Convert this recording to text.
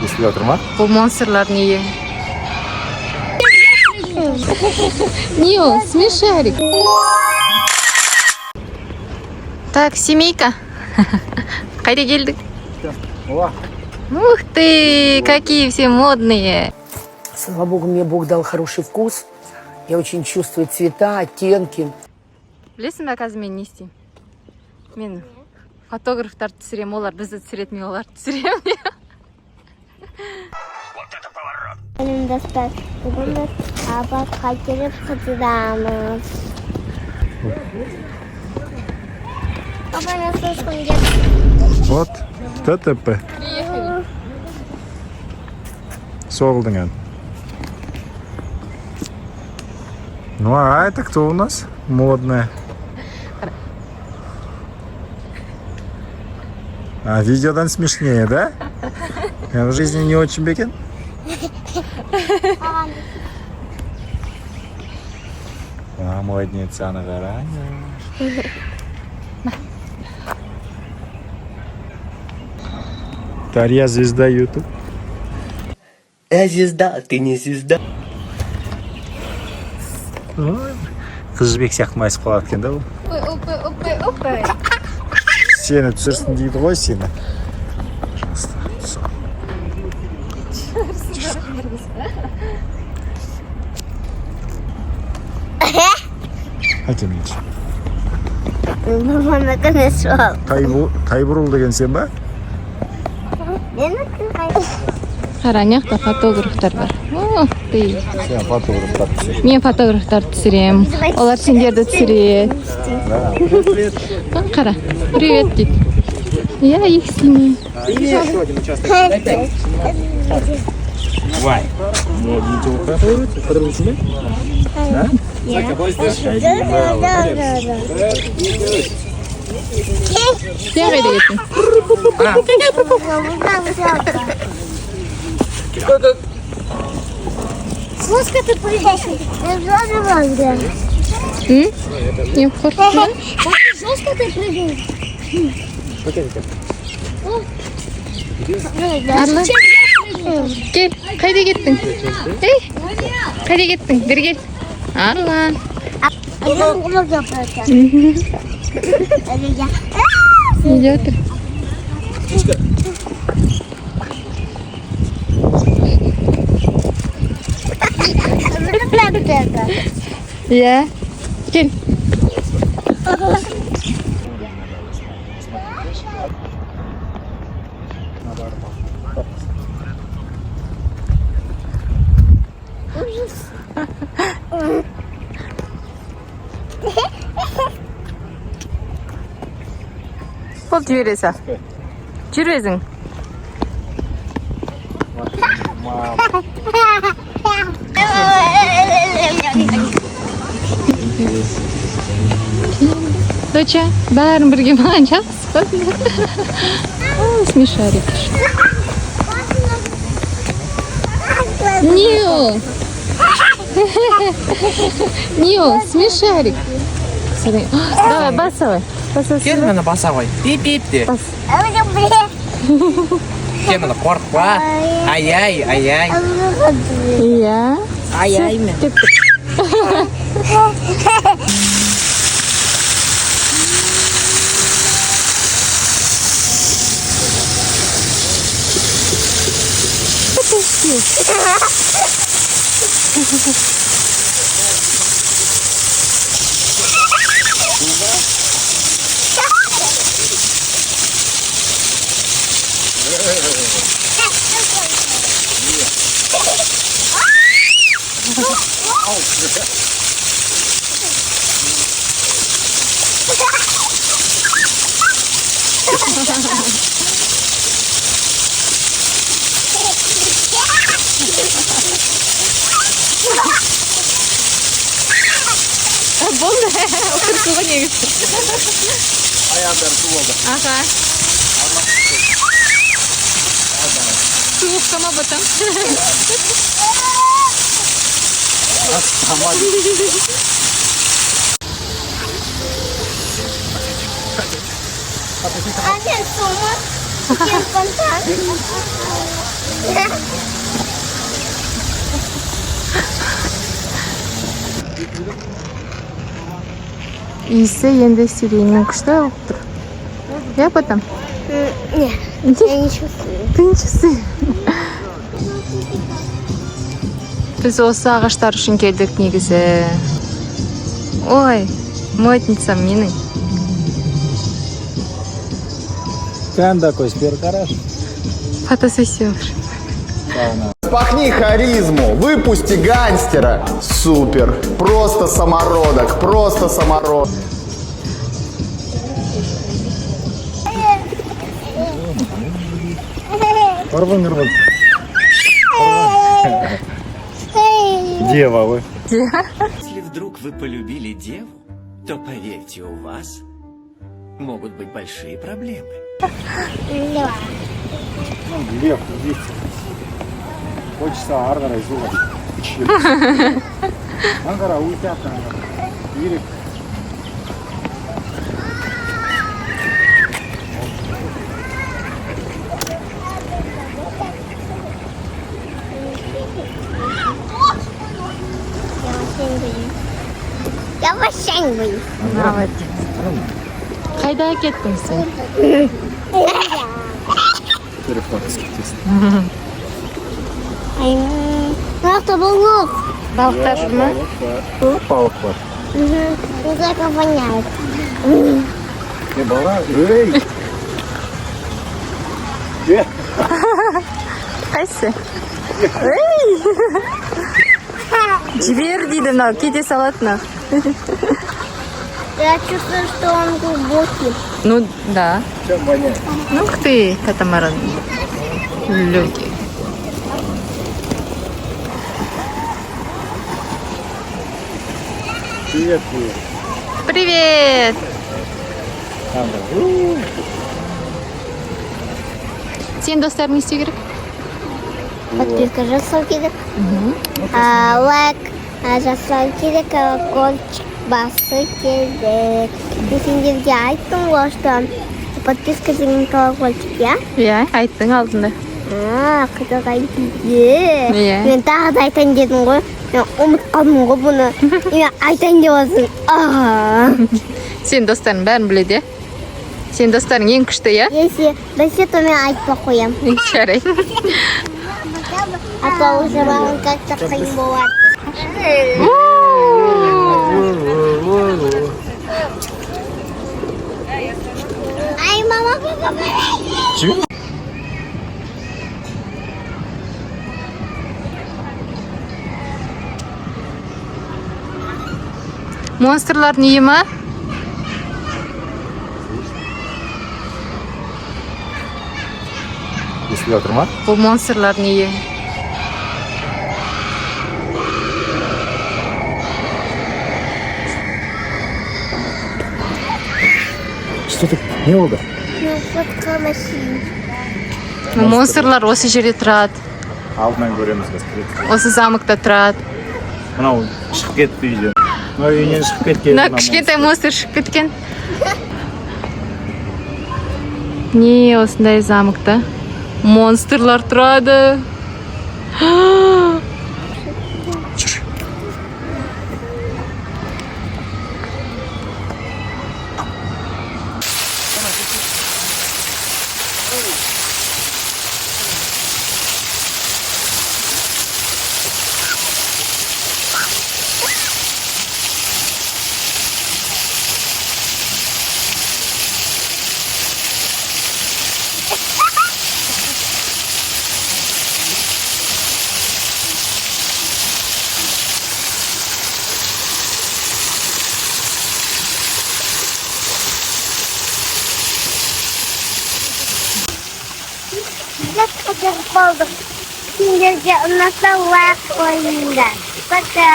Естіліп отыр ма? Бұл монстрлар неге? Не ол? Смешарик. Так, семейка. Қайда келдік? Ух ты, какие все модные. Слава Богу, мне Бог дал хороший вкус. Я очень чувствую цвета, оттенки. Білесің бе қазір мен не істеймін? Мен фотографтарды түсірем, олар бізді түсіреді, мен оларды түсірем. Benim dostlar, bugün de sabah gelip kızıramız. Baba nasılsın? Вот, ТТП. Соғылдың ән. Ну, а это кто у нас? Модная. А видеодан смешнее, да? А в жизни не очень бекен? А, модница на веранде. Дарья звезда YouTube. Я звезда, ты не звезда. Қыз жібек сияқты майысып қалады екен да бұл. Опа. Сені түсірсін дейді ғой сені. Әкем менші. Babamla konuşuyor. Тайбұрыл деген сен ба? Қара, аяқта фотографтар бар. Ух ты. Сен фотографтар түсір. Мен фотографтарды түсірем. Олар сендерді түсіреді. Қара, привет дейді. Я их снимаю. Вай. Сен қайда кеттің? Слушай, ты прыгаешь. Я тоже могу. Не қорқытма. Жестко ты прыгаешь. Арла. Кел, қайда кеттің? Ей, қайда кеттің? Бері кел. Арла. Я могу запрыгать. Неде отыр? Иә. Кел. Бол жібересі. Жүрезің. Доча, бәрін бірге маған жақсы. Смешарик. Не ол? Не ол? Смешарик. Давай, басавай. Кел мені баса ғой. Пип-пип де. Кел мені қорықпа. Ай-ай. Иә. Ай-ай мен. Болды. Қырқуға негіз. Аяқтары су болды. Аха. Суық қама батам. Anne somut. Chicken pantan. иісі енді сиреннің күшті алып тұр. Я потом? Нет, я не чувствую. Ты не чувствуй. Біз осы ағаштар үшін келдік негізі. Ой, модницам менің. Там такой сперкараж. Фотосессия. Спахни харизму, выпусти гангстера. Супер. Просто самородок, просто самородок. Порван. Дева вы. Если вдруг вы полюбили деву, то поверьте, у вас могут быть большие проблемы. Лев, здесь. Хочется Арнера изувать. Ангара улетят. Ирик. Я вообще не боюсь. Молодец. Қайда кеттің сен? Просто баллон. Балықтар жүр ма? Паук бар. Не так воняет. Не бала. Эй! Қайсы? Жібер дейді мынау, кете салатыны. Я чувствую, что он глубокий. Ну, да. Чем воняет? Ну, ух ты, катамаран. Легкий. Привет, привет. Привет! Сен достарың не істеу керек? Подписка жасау керек. Лайк жасау керек. Колокольчик басу керек. Мен сендерге айттым ғой, что подписка деген колокольчик, иә? Иә, айттың алдында. Қызық айтты. Иә. Мен тағы да айтайын дедім ғой. Мен ұмытқанмын ғой бұны. Мен айтайын деп отырсың. Сен достарың бәрін біледі, иә? Сен достарың ең күшті, иә? Если білсе, то мен айтпай қоям. Жарайды. А то уже маған как-то қиын болады. Ай, мама, папа, Чего? Монстрлардың үйі ма? Естіліп отыр ма? Бұл монстрлардың үйі. Что тут? Не болды? Ну, фотка машин. Монстрлар осы жерде тұрады. Алдынан көреміз қазір. Осы замокта тұрады. Мынау шығып кетті үйден. Мынау үйінен шығып кеткен. Мына кішкентай монстр шығып кеткен. Не осындай замокта? Монстрлар тұрады. Çok güzel buldum. Sendерге ұнаса лайк қойыңдар. Пока.